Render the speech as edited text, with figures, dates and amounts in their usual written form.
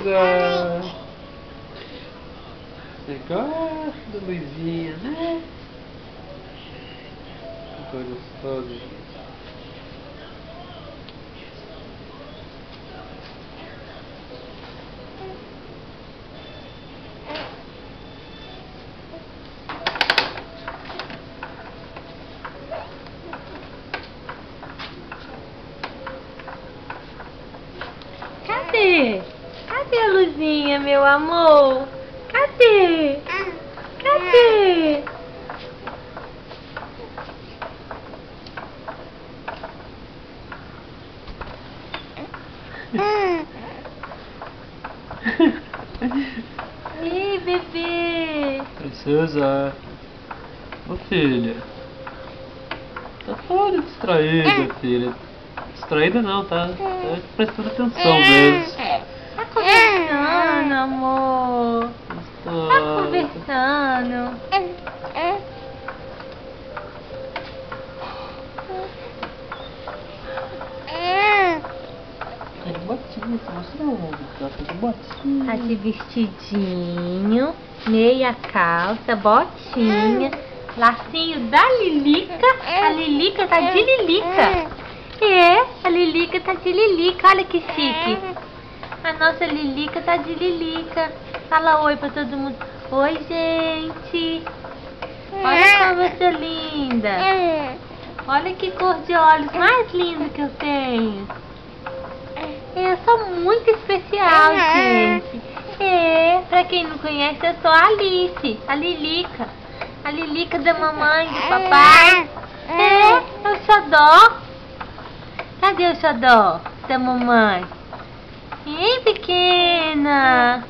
Luísa! Você gosta, Luizinha, né? Tô gostoso. Cadê? Cadê a Luzinha, meu amor? Cadê? Cadê? Ei, bebê! Princesa! Ô filha! Tá toda distraída, filha. Distraída não, tá prestando atenção mesmo. Tá conversando, amor? Tá conversando? Tá de botinha, tá mostrando. Tá de botinha. Tá de vestidinho, meia calça, botinha, lacinho da Lilica. A Lilica tá de Lilica. A Lilica tá de Lilica. Olha que chique. A nossa Lilica tá de Lilica. Fala oi pra todo mundo. Oi, gente. Olha como eu sou linda. Olha que cor de olhos mais linda que eu tenho. Eu sou muito especial, gente. Pra quem não conhece, eu sou a Alice, a Lilica. A Lilica da mamãe, do papai. O xodó. Cadê o xodó da mamãe? Ei, pequena.